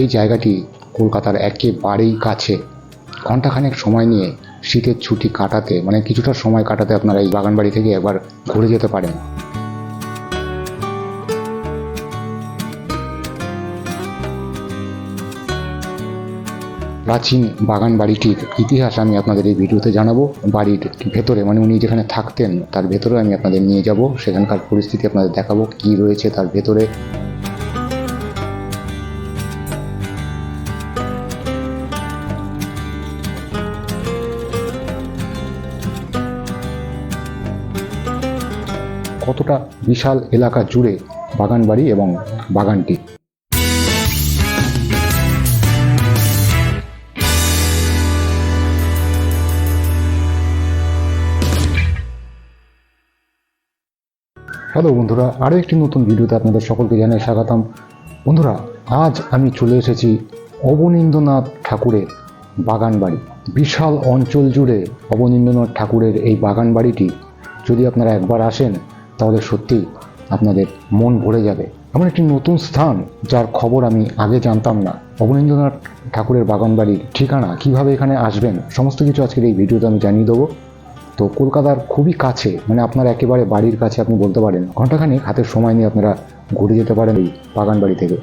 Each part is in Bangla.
এই জায়গাটি কলকাতার একেবারেই কাছে। ঘণ্টাখানেক সময় নিয়ে শীতের ছুটি কাটাতে, মানে কিছুটা সময় কাটাতে আপনারা এই বাগানবাড়ি থেকে একবার ঘুরে যেতে পারেন। প্রাচীন বাগান বাড়িটির ইতিহাস আমি আপনাদের এই ভিডিওতে জানাবো। বাড়ির ভেতরে, মানে উনি যেখানে থাকতেন তার ভেতরে আমি আপনাদের নিয়ে যাব, সেখানকার পরিস্থিতি আপনাদের দেখাবো কি রয়েছে তার ভেতরে। কতটা বিশাল এলাকা জুড়ে বাগান বাড়ি এবং বাগানটি। হ্যালো বন্ধুরা, আরও একটি নতুন ভিডিওতে আপনাদের সকলকে জানাই স্বাগতম। বন্ধুরা, আজ আমি চলে এসেছি অবনীন্দ্রনাথ ঠাকুরের বাগান বাড়ি। বিশাল অঞ্চল জুড়ে অবনীন্দ্রনাথ ঠাকুরের এই বাগান বাড়িটি যদি আপনারা একবার আসেন তাহলে সত্যি আপনাদের মন ভরে যাবে। এমন একটি নতুন স্থান যার খবর আমি আগে জানতাম না। অবনীন্দ্রনাথ ঠাকুরের বাগান বাড়ির ঠিকানা, কিভাবে এখানে আসবেন, সমস্ত কিছু আজকের এই ভিডিওতে আমি জানিয়ে দেবো। তো কলকাতার খুবই কাছে, মানে আপনার একেবারে বাড়ির কাছে আপনি বলতে পারেন। ঘণ্টাখানেক হাতের সময় নিয়ে আপনারা ঘুরে যেতে পারেন এই বাগান বাড়ি থেকে।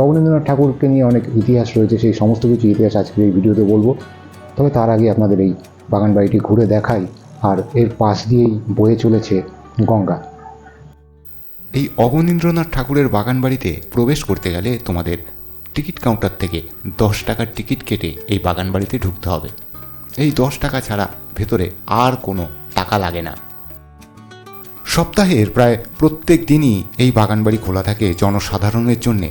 অবনীন্দ্রনাথ ঠাকুরকে নিয়ে অনেক ইতিহাস রয়েছে, সেই সমস্ত কিছু ইতিহাস আজকের এই ভিডিওতে বলবো। তবে তার আগে আপনাদের এই বাগান বাড়িটি ঘুরে দেখাই। আর এর পাশ দিয়েই বয়ে চলেছে গঙ্গা। এই অবনীন্দ্রনাথ ঠাকুরের বাগান বাড়িতে প্রবেশ করতে গেলে তোমাদের টিকিট কাউন্টার থেকে 10 টাকার টিকিট কেটে এই বাগান বাড়িতে ঢুকতে হবে। এই 10 টাকা ছাড়া ভেতরে আর কোনো টাকা লাগে না। সপ্তাহের প্রায় প্রত্যেক দিনই এই বাগান বাড়ি খোলা থাকে জনসাধারণের জন্যে।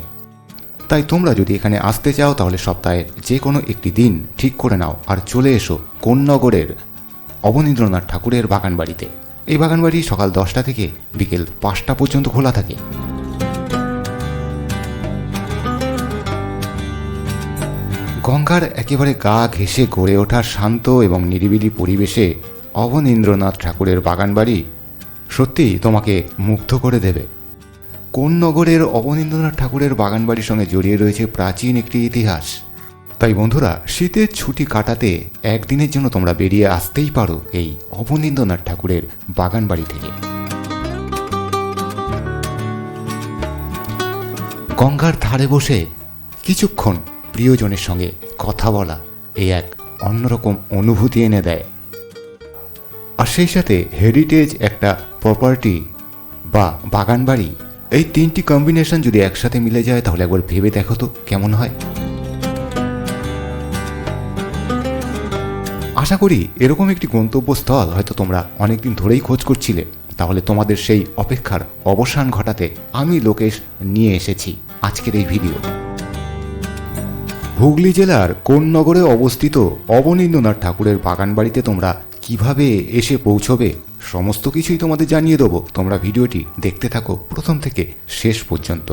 তাই তোমরা যদি এখানে আসতে চাও তাহলে সপ্তাহের যে কোনো একটি দিন ঠিক করে নাও আর চলে এসো কোন্নগরের অবনীন্দ্রনাথ ঠাকুরের বাগান বাড়িতে। এই বাগান বাড়ি সকাল 10টা থেকে বিকেল 5টা পর্যন্ত খোলা থাকে। গঙ্গার একেবারে গা ঘেঁষে গড়ে ওঠা শান্ত এবং নিরিবিলি পরিবেশে অবনীন্দ্রনাথ ঠাকুরের বাগান বাড়ি সত্যিই তোমাকে মুগ্ধ করে দেবে। কোন্নগরের অবনীন্দ্রনাথ ঠাকুরের বাগান বাড়ির সঙ্গে জড়িয়ে রয়েছে প্রাচীন একটি ইতিহাস। তাই বন্ধুরা, শীতের ছুটি কাটাতে একদিনের জন্য তোমরা বেরিয়ে আসতেই পারো এই অবনীন্দ্রনাথ ঠাকুরের বাগান বাড়ি থেকে। গঙ্গার ধারে বসে কিছুক্ষণ প্রিয়জনের সঙ্গে কথা বলা এই এক অন্যরকম অনুভূতি এনে দেয়। আর সেই সাথে হেরিটেজ একটা প্রপার্টি বা বাগান বাড়ি, এই তিনটি কম্বিনেশন যদি একসাথে মিলে যায় তাহলে একবার ভেবে দেখো তো কেমন হয়। আশা করি এরকম একটি গন্তব্যস্থল হয়তো তোমরা অনেকদিন ধরেই খোঁজ করছিলে। তাহলে তোমাদের সেই অপেক্ষার অবসান ঘটাতে আমি লোকেশ নিয়ে এসেছি আজকের এই ভিডিও। হুগলি জেলার কোন্নগরে অবস্থিত অবনীন্দ্রনাথ ঠাকুরের বাগান বাড়িতে তোমরা কিভাবে এসে পৌঁছবে সমস্ত কিছুই তোমাদের জানিয়ে দেবো। তোমরা ভিডিওটি দেখতে থাকো প্রথম থেকে শেষ পর্যন্ত।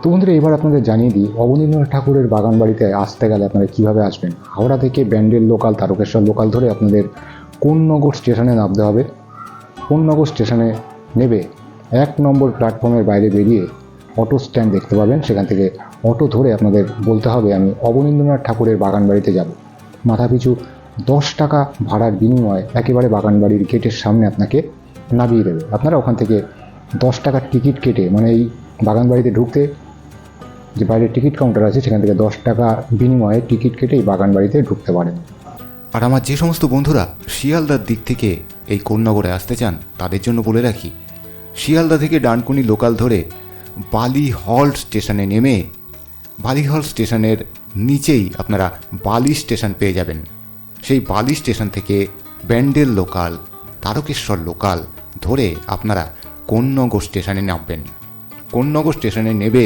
তো বন্ধুরা, এবার আপনাদের জানিয়ে দিই অবনীন্দ্রনাথ ঠাকুরের বাগান বাড়িতে আসতে গেলে আপনারা কিভাবে আসবেন। হাওড়া থেকে ব্যান্ডেল লোকাল, তারকেশ্বর লোকাল ধরে আপনাদের কোন্নগর স্টেশনে নামতে হবে। কোন্নগর স্টেশনে নেবে 1 নম্বর প্ল্যাটফর্মের বাইরে বেরিয়ে অটো স্ট্যান্ড দেখতে পাবেন। সেখান থেকে অটো ধরে আপনাদের বলতে হবে আমি অবনীন্দ্রনাথ ঠাকুরের বাগান বাড়িতে যাব। মাথাপিছু 10 টাকা ভাড়ার বিনিময়ে একেবারে বাগান বাড়ির গেটের সামনে আপনাকে নামিয়ে দেবে। আপনারা ওখান থেকে 10 টাকার টিকিট কেটে, মানে এই বাগান বাড়িতে ঢুকতে যে বাইরে টিকিট কাউন্টার আছে সেখান থেকে 10 টাকা বিনিময়ে টিকিট কেটে এই বাগান বাড়িতে ঢুকতে পারেন। আর আমার যে সমস্ত বন্ধুরা শিয়ালদার দিক থেকে এই কোন্নগরে আসতে চান তাদের জন্য বলে রাখি, শিয়ালদা থেকে ডানকুনি লোকাল ধরে বালি হল্ট স্টেশনে নেমে বালি হল্ট স্টেশনের নিচেই আপনারা বালি স্টেশন পেয়ে যাবেন। সেই বালি স্টেশন থেকে ব্যান্ডেল লোকাল, তারকেশ্বর লোকাল ধরে আপনারা কোন্নগর স্টেশনে নামবেন। কোন্নগর স্টেশনে নেবে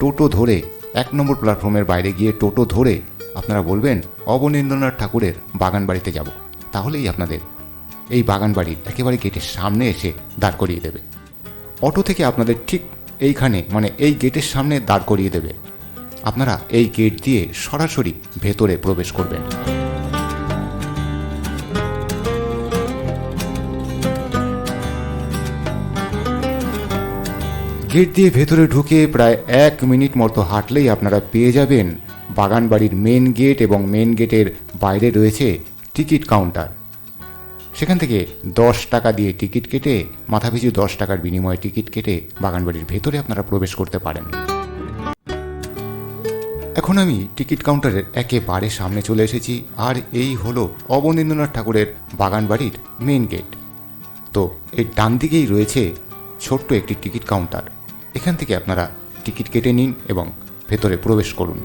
টোটো ধরে 1 নম্বর প্ল্যাটফর্মের বাইরে গিয়ে টোটো ধরে আপনারা বলবেন অবনীন্দ্রনাথ ঠাকুরের বাগান বাড়িতে যাব। তাহলেই আপনাদের এই বাগান বাড়ির একেবারে গেটের সামনে এসে দাঁড় করিয়ে দেবে। অটো থেকে আপনাদের ঠিক এইখানে, মানে এই গেটের সামনে দাঁড় করিয়ে দেবে। আপনারা এই গেট দিয়ে সরাসরি ভেতরে প্রবেশ করবেন। গেট দিয়ে ভেতরে ঢুকে প্রায় 1 মিনিট মতো হাঁটলেই আপনারা পেয়ে যাবেন বাগানবাড়ির মেন গেট, এবং মেন গেটের বাইরে রয়েছে টিকিট কাউন্টার। সেখান থেকে 10 টাকা দিয়ে টিকিট কেটে, মাথাপিছু 10 টাকার বিনিময়ে টিকিট কেটে বাগানবাড়ির ভেতরে আপনারা প্রবেশ করতে পারেন। এখন আমি টিকিট কাউন্টারের একেবারে সামনে চলে এসেছি, আর এই হলো অবনীন্দ্রনাথ ঠাকুরের বাগানবাড়ির মেন গেট। তো এর ডান দিকেই রয়েছে ছোট্ট একটি টিকিট কাউন্টার। এখান থেকে আপনারা টিকিট কেটে নিন এবং ভেতরে প্রবেশ করুন।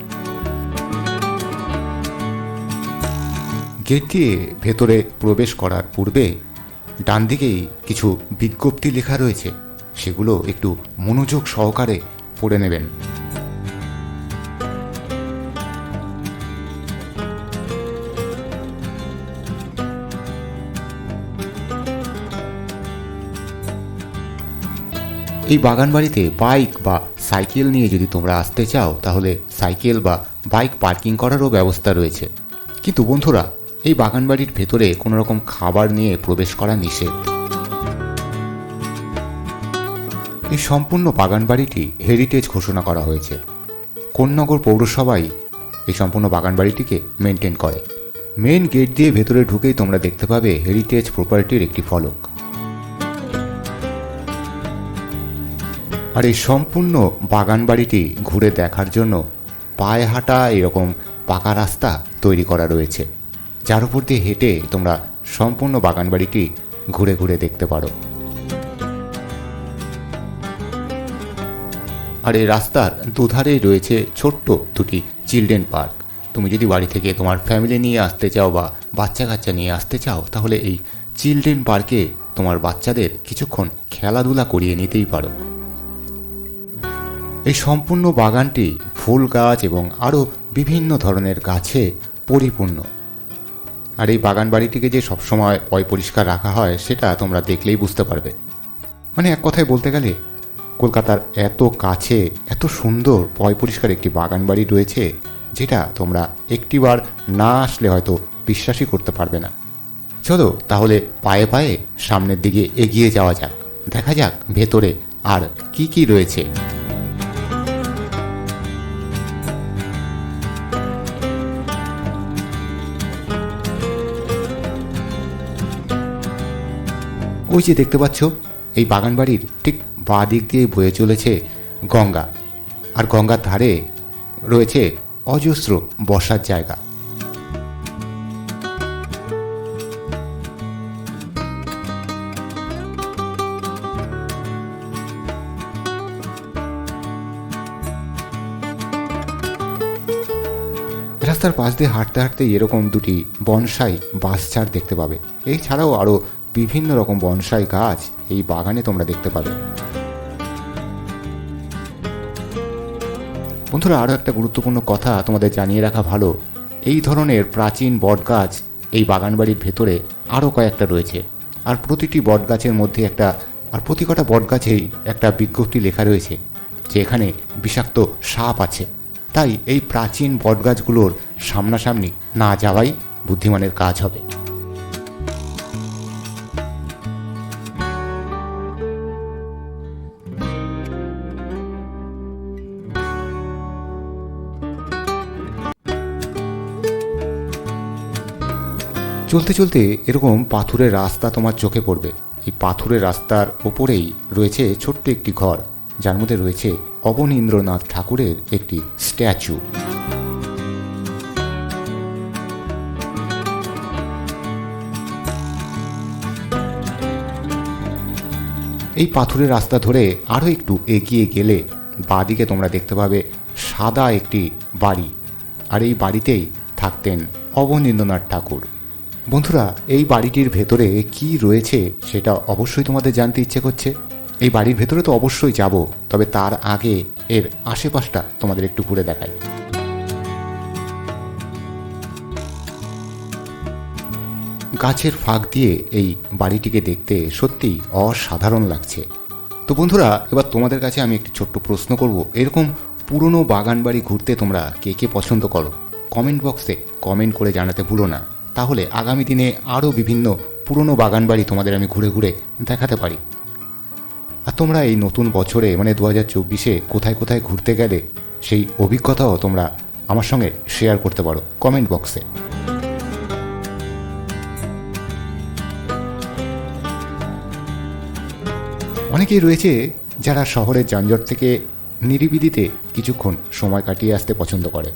গেট দিয়ে ভেতরে প্রবেশ করার পূর্বে ডান দিকেই কিছু বিজ্ঞপ্তি লেখা রয়েছে, সেগুলো একটু মনোযোগ সহকারে পড়ে নেবেন। এই বাগানবাড়িতে বাইক বা সাইকেল নিয়ে যদি তোমরা আসতে চাও, তাহলে সাইকেল বা বাইক পার্কিং করারও ব্যবস্থা রয়েছে। কিন্তু বন্ধুরা, এই বাগানবাড়ির ভেতরে কোনো রকম খাবার নিয়ে প্রবেশ করা নিষেধ। এই সম্পূর্ণ বাগানবাড়িটি হেরিটেজ ঘোষণা করা হয়েছে। কোন্নগর পৌরসভাই এই সম্পূর্ণ বাগানবাড়িটিকে মেনটেন করে। মেন গেট দিয়ে ভেতরে ঢুকেই তোমরা দেখতে পাবে হেরিটেজ প্রপার্টির একটি ফলক। আর এই সম্পূর্ণ বাগানবাড়িটি ঘুরে দেখার জন্য পায়ে হাঁটা এরকম পাকা রাস্তা তৈরি করা রয়েছে, যার উপর দিয়ে হেঁটে তোমরা সম্পূর্ণ বাগানবাড়িটি ঘুরে ঘুরে দেখতে পারো। আর এই রাস্তার দুধারেই রয়েছে ছোট্ট দুটি চিলড্রেন পার্ক। তুমি যদি বাড়ি থেকে তোমার ফ্যামিলি নিয়ে আসতে চাও বা বাচ্চা কাচ্চা নিয়ে আসতে চাও, তাহলে এই চিলড্রেন পার্কে তোমার বাচ্চাদের কিছুক্ষণ খেলাধুলা করিয়ে নিতেই পারো। এই সম্পূর্ণ বাগানটি ফুল গাছ এবং আরও বিভিন্ন ধরনের গাছে পরিপূর্ণ। আর এই বাগান বাড়িটিকে যে সবসময় পরিষ্কার রাখা হয়, সেটা তোমরা দেখলেই বুঝতে পারবে। মানে এক কথায় বলতে গেলে, কলকাতার এত কাছে এত সুন্দর পরিষ্কার একটি বাগান বাড়ি রয়েছে, যেটা তোমরা একটিবার না আসলে হয়তো বিশ্বাসই করতে পারবে না। চলো তাহলে পায়ে পায়ে সামনের দিকে এগিয়ে যাওয়া যাক, দেখা যাক ভেতরে আর কি কি রয়েছে। ওই যে দেখতে পাচ্ছ, এই বাগানবাড়ির ঠিক বাঁ দিক দিয়ে বয়ে চলেছে গঙ্গা, আর গঙ্গার ধারে রয়েছে অজস্র বসার জায়গা। রাস্তার পাশ দিয়ে হাঁটতে হাঁটতে এরকম দুটি বনসাই বাঁশঝাড় দেখতে পাবে। এছাড়াও আরও বিভিন্ন রকম বনসাই গাছ এই বাগানে তোমরা দেখতে পাবে। বন্ধুরা, আরও একটা গুরুত্বপূর্ণ কথা তোমাদের জানিয়ে রাখা ভালো, এই ধরনের প্রাচীন বটগাছ এই বাগানবাড়ির ভেতরে আরও কয়েকটা রয়েছে। আর প্রতিটি বটগাছের মধ্যে প্রতি কটা বটগাছেই একটা বিজ্ঞপ্তি লেখা রয়েছে যে এখানে বিষাক্ত সাপ আছে। তাই এই প্রাচীন বটগাছগুলোর সামনাসামনি না যাওয়াই বুদ্ধিমানের কাজ হবে। চলতে চলতে এরকম পাথুরের রাস্তা তোমার চোখে পড়বে। এই পাথুরের রাস্তার ওপরেই রয়েছে ছোট্ট একটি ঘর, যার মধ্যে রয়েছে অবনীন্দ্রনাথ ঠাকুরের একটি স্ট্যাচু। এই পাথুরের রাস্তা ধরে আরও একটু এগিয়ে গেলে বাঁদিকে তোমরা দেখতে পাবে সাদা একটি বাড়ি, আর এই বাড়িতেই থাকতেন অবনীন্দ্রনাথ ঠাকুর। বন্ধুরা, এই বাড়িটির ভেতরে কি রয়েছে সেটা অবশ্যই তোমাদের জানতে ইচ্ছে করছে। এই বাড়ির ভেতরে তো অবশ্যই যাব, তবে তার আগে এর আশেপাশটা তোমাদের একটু ঘুরে দেখাই। গাছের ফাঁক দিয়ে এই বাড়িটিকে দেখতে সত্যিই অসাধারণ লাগছে। তো বন্ধুরা, এবার তোমাদের কাছে আমি একটি ছোট্ট প্রশ্ন করব, এরকম পুরনো বাগান বাড়ি ঘুরতে তোমরা কে কে পছন্দ করো? কমেন্ট বক্সে কমেন্ট করে জানাতে ভুলো না, তাহলে আগামী দিনে আরও বিভিন্ন পুরনো বাগান বাড়ি তোমাদের আমি ঘুরে ঘুরে দেখাতে পারি। আর তোমরা এই নতুন বছরে মানে 2024-এ কোথায় কোথায় ঘুরতে গেলে সেই অভিজ্ঞতাও তোমরা আমার সঙ্গে শেয়ার করতে পারো কমেন্ট বক্সে। অনেকেই রয়েছে যারা শহরের যানজট থেকে নিরিবিলিতে কিছুক্ষণ সময় কাটিয়ে আসতে পছন্দ করে।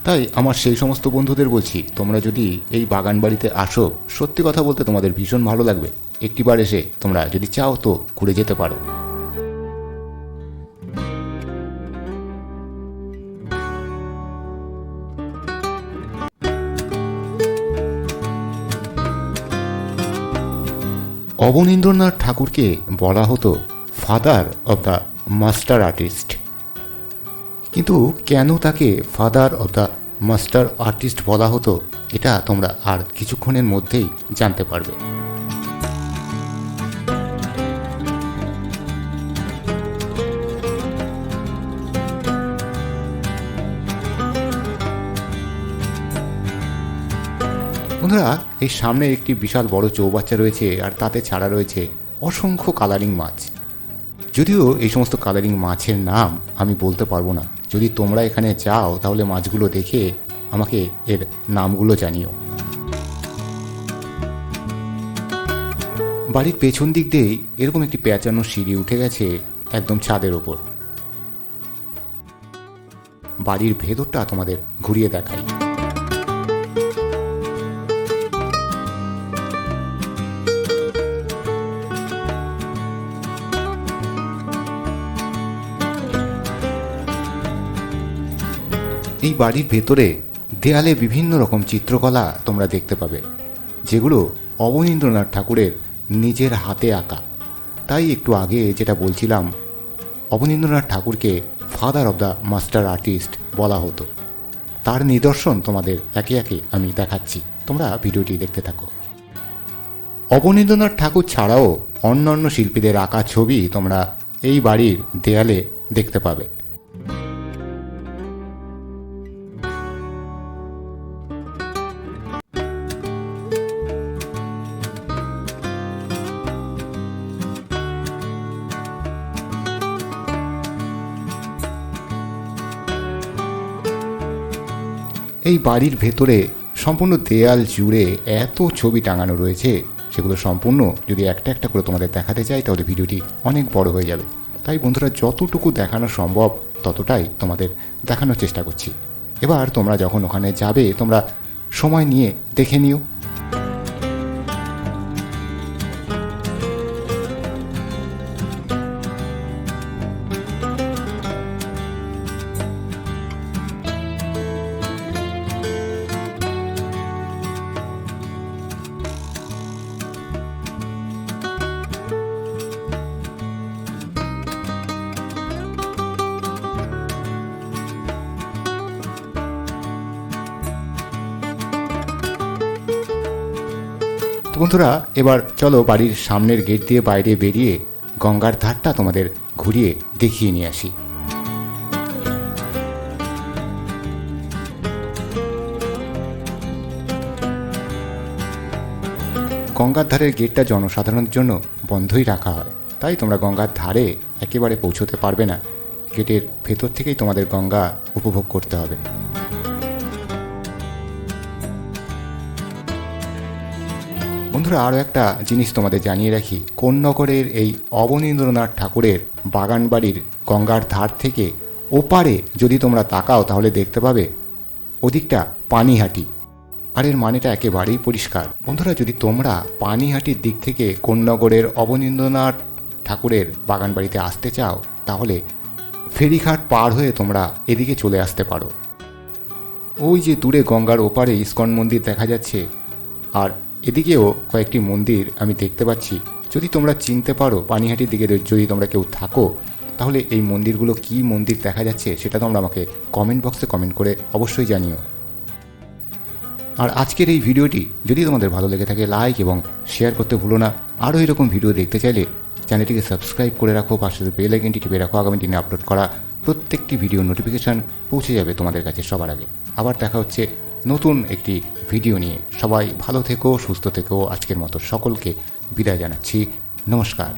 তাই আমার সেই সমস্ত বন্ধুদের বলছি, তোমরা যদি এই বাগান বাড়িতে আসো, সত্যি কথা বলতে তোমাদের ভীষণ ভালো লাগবে। একটিবার এসে তোমরা যদি চাও তো ঘুরে যেতে পারো। অবনীন্দ্রনাথ ঠাকুরকে বলা হতো father of the master artist, কিন্তু কেন তাকে father of the master artist বলা হতো এটা তোমরা আর কিছুক্ষণের মধ্যেই জানতে পারবে। বন্ধুরা, এই সামনে একটি বিশাল বড় চৌবাচ্চা রয়েছে আর তাতে ছাড়া রয়েছে অসংখ্য কালারিং মাছ। যদিও এই সমস্ত কালারিং মাছের নাম আমি বলতে পারবো না। যদি তোমরা এখানে যাও তাহলে মাছগুলো দেখে আমাকে এর নামগুলো জানিও। বাড়ির পেছন দিক দিয়েই এরকম একটি পেঁচানো সিঁড়ি উঠে গেছে একদম ছাদের ওপর। বাড়ির ভেতরটা তোমাদের ঘুরিয়ে দেখাই। এই বাড়ির ভেতরে দেয়ালে বিভিন্ন রকম চিত্রকলা তোমরা দেখতে পাবে, যেগুলো অবনীন্দ্রনাথ ঠাকুরের নিজের হাতে আঁকা। তাই একটু আগে যেটা বলছিলাম, অবনীন্দ্রনাথ ঠাকুরকে father of the master artist বলা হতো, তার নিদর্শন তোমাদের একে একে আমি দেখাচ্ছি। তোমরা ভিডিওটি দেখতে থাকো। অবনীন্দ্রনাথ ঠাকুর ছাড়াও অন্যান্য শিল্পীদের আঁকা ছবি তোমরা এই বাড়ির দেয়ালে দেখতে পাবে। এই বাড়ির ভেতরে সম্পূর্ণ দেয়াল জুড়ে এত ছবি টাঙানো রয়েছে, সেগুলো সম্পূর্ণ যদি একটা একটা করে তোমাদের দেখাতে চাই তাহলে ভিডিওটি অনেক বড় হয়ে যাবে। তাই বন্ধুরা, যতটুকু দেখানো সম্ভব ততটাই তোমাদের দেখানোর চেষ্টা করছি। এবার তোমরা যখন ওখানে যাবে তোমরা সময় নিয়ে দেখে নিও। বন্ধুরা, এবার চলো বাড়ির সামনের গেট দিয়ে বাইরে বেরিয়ে গঙ্গার ধারটা তোমাদের ঘুরিয়ে দেখিয়ে নিয়ে আসি। গঙ্গার ধারের গেটটা জনসাধারণের জন্য বন্ধই রাখা হয়, তাই তোমরা গঙ্গার ধারে একেবারে পৌঁছতে পারবে না। গেটের ভেতর থেকেই তোমাদের গঙ্গা উপভোগ করতে হবে। বন্ধুরা, আরও একটা জিনিস তোমাদের জানিয়ে রাখি, কোন্নগরের এই অবনীন্দ্রনাথ ঠাকুরের বাগান বাড়ির গঙ্গার ধার থেকে ওপারে যদি তোমরা তাকাও তাহলে দেখতে পাবে ওদিকটা পানিহাটি। আর এর মানেটা একেবারেই পরিষ্কার। বন্ধুরা, যদি তোমরা পানিহাটির দিক থেকে কোন্নগরের অবনীন্দ্রনাথ ঠাকুরের বাগান বাড়িতে আসতে চাও তাহলে ফেরিঘাট পার হয়ে তোমরা এদিকে চলে আসতে পারো। ওই যে দূরে গঙ্গার ওপারে ইস্কন মন্দির দেখা যাচ্ছে, আর এদিকেও কয়েকটি মন্দির আমি দেখতে পাচ্ছি। যদি তোমরা চিনতে পারো পানিহাটির দিকে যদি তোমরা কেউ থাকো তাহলে এই মন্দিরগুলো কি মন্দির দেখা যাচ্ছে সেটা তোমরা আমাকে কমেন্ট বক্সে কমেন্ট করে অবশ্যই জানিও। আর আজকের এই ভিডিওটি যদি তোমাদের ভালো লেগে থাকে লাইক এবং শেয়ার করতে ভুলো না। আরও এরকম ভিডিও দেখতে চাইলে চ্যানেলটিকে সাবস্ক্রাইব করে রাখো, পাশে বেল আইকনটি টিপে রাখো। আগামী দিনে আপলোড করা প্রত্যেকটি ভিডিও নোটিফিকেশান পৌঁছে যাবে তোমাদের কাছে সবার আগে। আবার দেখা হচ্ছে নতুন একটি ভিডিও নিয়ে। সবাই ভালো থেকো, সুস্থ থেকো। আজকের মতো সকলকে বিদায় জানাচ্ছি। নমস্কার।